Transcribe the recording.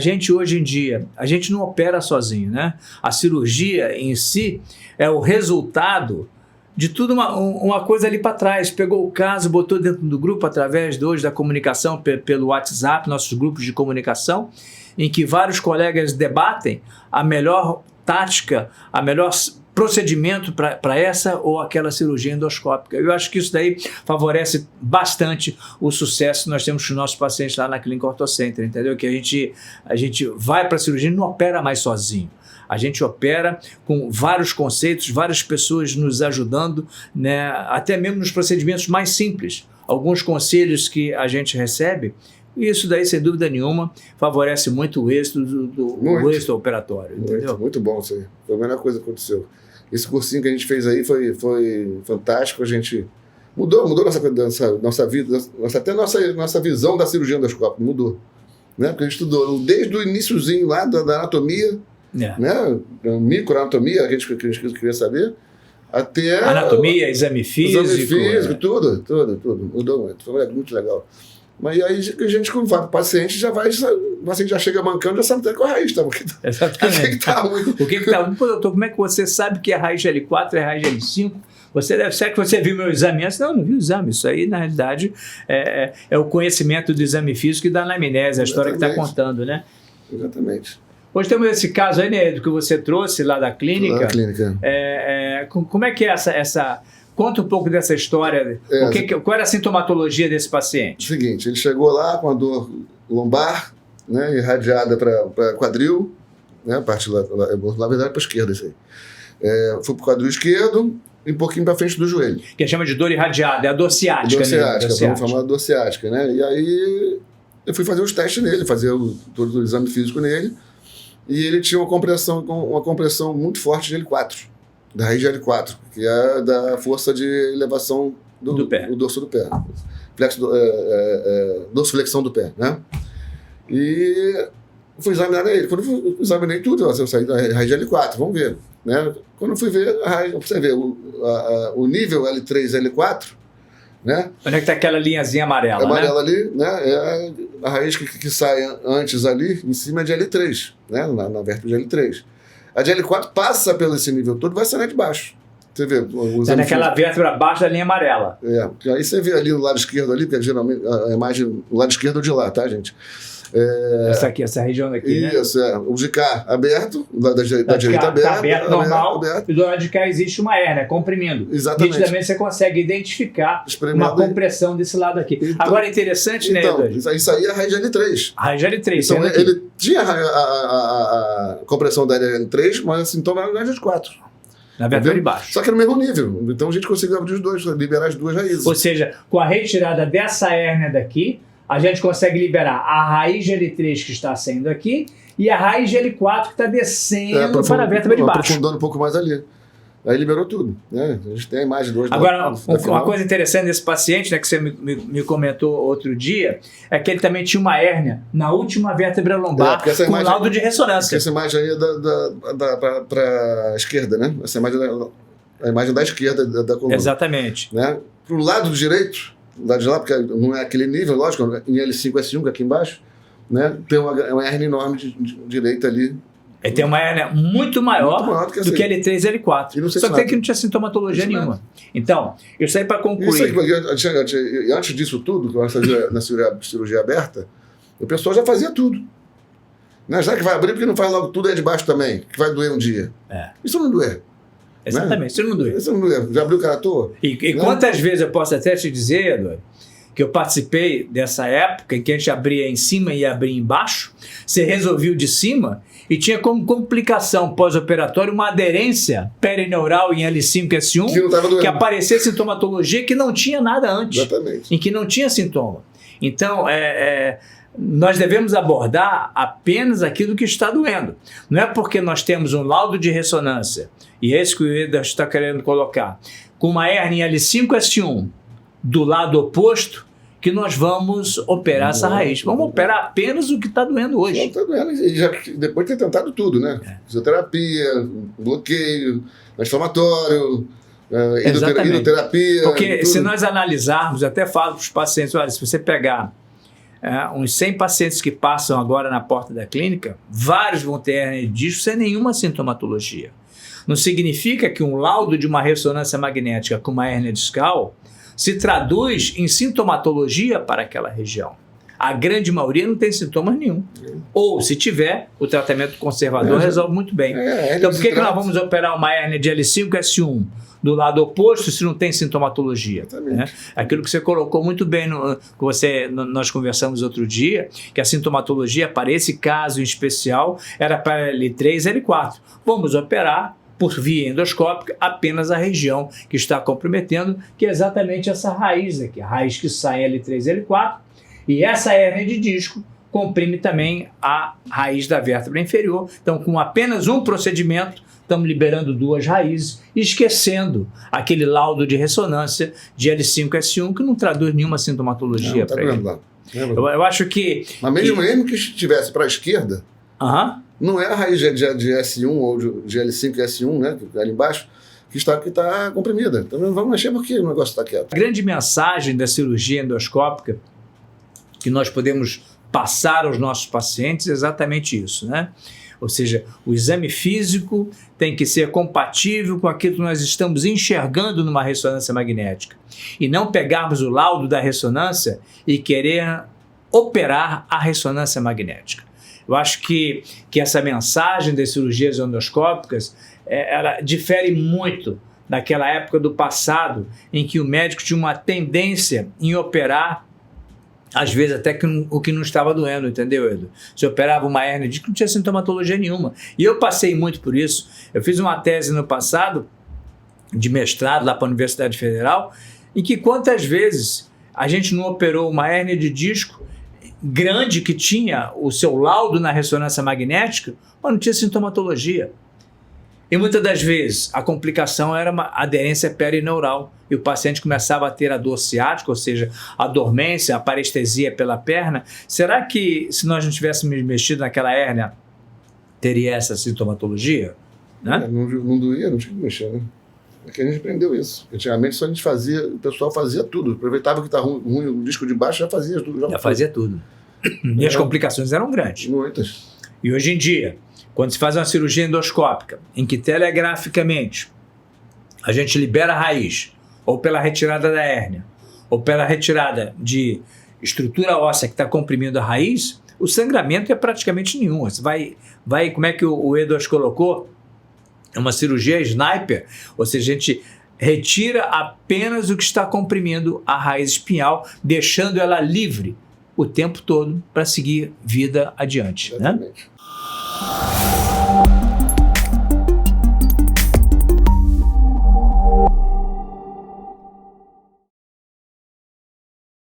A gente hoje em dia, a gente não opera sozinho, né? A cirurgia em si é o resultado de tudo uma coisa ali para trás. Pegou o caso, botou dentro do grupo através de hoje da comunicação pelo WhatsApp, nossos grupos de comunicação, em que vários colegas debatem a melhor tática, a melhor procedimento para essa ou aquela cirurgia endoscópica. Eu acho que isso daí favorece bastante o sucesso que nós temos com os nossos pacientes lá na Clínica OrtoCenter, entendeu? Que a gente vai para a cirurgia e não opera mais sozinho. A gente opera com vários conceitos, várias pessoas nos ajudando, né? Até mesmo nos procedimentos mais simples. Alguns conselhos que a gente recebe, e isso daí, sem dúvida nenhuma, favorece muito o êxito o êxito operatório. Entendeu? Muito bom isso aí. Foi a melhor coisa que aconteceu. Esse cursinho que a gente fez aí foi fantástico. A gente mudou nossa vida, até nossa visão da cirurgia endoscópica mudou. Né? Porque a gente estudou desde o iniciozinho lá da anatomia, né? Microanatomia, que a gente queria saber, até anatomia, exame físico, tudo. Mudou muito. Foi muito legal. Mas aí a gente, quando vai para o paciente, o paciente já chega mancando, já sabe até qual é a raiz. Exatamente. O que está ruim? Pô, doutor, como é que você sabe que é raiz L4, é raiz L5? Será que você viu meu exame antes? Não vi o exame. Isso aí, na realidade, é o conhecimento do exame físico e da anamnese, a história que está contando, né? Exatamente. Hoje temos esse caso aí, né, do que você trouxe lá da clínica. Lá da clínica. Como é que é essa... Conta um pouco dessa história. Qual era a sintomatologia desse paciente? Seguinte, ele chegou lá com a dor lombar, né, irradiada para quadril, né, a parte lá, na verdade, para a esquerda, isso aí. Foi para o quadril esquerdo e um pouquinho para frente do joelho. Que chama de dor irradiada, é a dor ciática. Dor ciática, vamos falar de dor ciática, né? E aí eu fui fazer os testes nele, fazer todo o exame físico nele, e ele tinha uma compressão muito forte de L4. Da raiz de L4, que é da força de elevação do pé. Do dorso do pé. Dorsiflexão do pé, né? E fui examinar ele. Quando eu examinei tudo, eu saí da raiz de L4, vamos ver. Né? Quando eu fui ver a raiz, você vê o nível L3 L4, né? Onde é que está aquela linhazinha amarela? Amarela, né? Ali, né? É a raiz que sai antes ali, em cima de L3, né? Na vértebra de L3. A de L4 passa pelo esse nível todo e vai sair lá de baixo. Você vê. Está naquela vértebra abaixo da linha amarela. Aí você vê ali no lado esquerdo, ali, porque geralmente a imagem do lado esquerdo de lá, tá, gente? Essa região aqui, isso, né? O de cá aberto, da direita aberto. Está aberto, normal. E do lado de cá existe uma hérnia, comprimindo. Exatamente. Nitidamente você consegue identificar uma compressão desse lado aqui. Então, agora é interessante, né, Eduardo? Isso aí é a raiz de L3. A raiz de L3. Então, ele tinha a compressão da L3, mas o sintoma era na raiz de L4. Na vértebra de baixo. Só que no mesmo nível. Então a gente conseguiu abrir os dois, liberar as duas raízes. Ou seja, com a retirada dessa hérnia daqui, a gente consegue liberar a raiz de L3 que está saindo aqui e a raiz de L4 que está descendo para a vértebra de baixo. Aprofundando um pouco mais ali. Aí liberou tudo. Né? A gente tem a imagem de hoje. Agora, uma coisa interessante desse paciente, né, que você me comentou outro dia, é que ele também tinha uma hérnia na última vértebra lombar com laudo de ressonância. Essa imagem aí é para a esquerda, né? Essa imagem é a imagem da esquerda da coluna. Exatamente. Né? Para o lado direito, lado de lá, porque não é aquele nível, lógico, em L5, S1, aqui embaixo, né, tem uma hérnia enorme de direita ali. Ele tem uma hérnia muito maior do que L3 e L4. Só que não tinha sintomatologia nenhuma. Então, isso aí para concluir. Isso aí, antes disso tudo, que eu fazia na cirurgia aberta, o pessoal já fazia tudo. Né? Já que vai abrir, porque não faz logo tudo aí de baixo também, que vai doer um dia. Isso não doer. Exatamente, isso não doer. Isso não doer. Já abriu o cara à toa? E quantas vezes eu posso até te dizer, Eduardo, que eu participei dessa época em que a gente abria em cima e abria embaixo, você resolvia o de cima e tinha como complicação pós-operatória uma aderência perineural em L5 S1 que aparecia sintomatologia que não tinha nada antes. Exatamente. Em que não tinha sintoma. Então, nós devemos abordar apenas aquilo que está doendo. Não é porque nós temos um laudo de ressonância, e é isso que o Eduardo está querendo colocar, com uma hérnia em L5 S1 do lado oposto, que nós vamos operar essa raiz. Vamos operar apenas o que está doendo hoje. Está doendo, e depois de ter tentado tudo, né? Fisioterapia, bloqueio, inflamatório, hidroterapia. Porque se nós analisarmos, eu até falo para os pacientes, olha, se você pegar uns 100 pacientes que passam agora na porta da clínica, vários vão ter hérnia de disco sem nenhuma sintomatologia. Não significa que um laudo de uma ressonância magnética com uma hérnia discal se traduz em sintomatologia para aquela região. A grande maioria não tem sintomas nenhum. Ou, se tiver, o tratamento conservador resolve muito bem. Então, por que nós vamos operar uma hérnia de L5-S1 do lado oposto se não tem sintomatologia? Né? Aquilo que você colocou muito bem, nós conversamos outro dia, que a sintomatologia para esse caso em especial era para L3 L4. Vamos operar por via endoscópica apenas a região que está comprometendo, que é exatamente essa raiz aqui, a raiz que sai L3 L4, e essa hérnia de disco comprime também a raiz da vértebra inferior. Então, com apenas um procedimento, estamos liberando duas raízes, esquecendo aquele laudo de ressonância de L5-S1 que não traduz nenhuma sintomatologia para ele. Eu acho que... Mas mesmo que estivesse para a esquerda, não é a raiz de S1 ou de L5-S1, né, que é ali embaixo, que está comprimida. Então vamos mexer porque o negócio está quieto. A grande mensagem da cirurgia endoscópica que nós podemos passar aos nossos pacientes é exatamente isso, né? Ou seja, o exame físico tem que ser compatível com aquilo que nós estamos enxergando numa ressonância magnética. E não pegarmos o laudo da ressonância e querer operar a ressonância magnética. Eu acho que essa mensagem das cirurgias endoscópicas, ela difere muito daquela época do passado em que o médico tinha uma tendência em operar às vezes até o que não estava doendo, entendeu, Edu? Se operava uma hérnia de disco, não tinha sintomatologia nenhuma. E eu passei muito por isso. Eu fiz uma tese no passado, de mestrado lá para a Universidade Federal, em que quantas vezes a gente não operou uma hérnia de disco grande que tinha o seu laudo na ressonância magnética, mas não tinha sintomatologia. E muitas das vezes a complicação era uma aderência perineural e o paciente começava a ter a dor ciática, ou seja, a dormência, a parestesia pela perna. Será que se nós não tivéssemos mexido naquela hérnia, teria essa sintomatologia? Né? Não doía, não tinha que mexer, né? É que a gente aprendeu isso. Antigamente só a gente fazia, o pessoal fazia tudo. Aproveitava que estava ruim o disco de baixo, já fazia tudo. Já fazia tudo. E as complicações eram grandes. Muitas. E hoje em dia, quando se faz uma cirurgia endoscópica, em que telegraficamente a gente libera a raiz, ou pela retirada da hérnia, ou pela retirada de estrutura óssea que está comprimindo a raiz, o sangramento é praticamente nenhum. Você vai como é que o Edu colocou? É uma cirurgia sniper, ou seja, a gente retira apenas o que está comprimindo a raiz espinhal, deixando ela livre o tempo todo para seguir vida adiante. Exatamente. Né?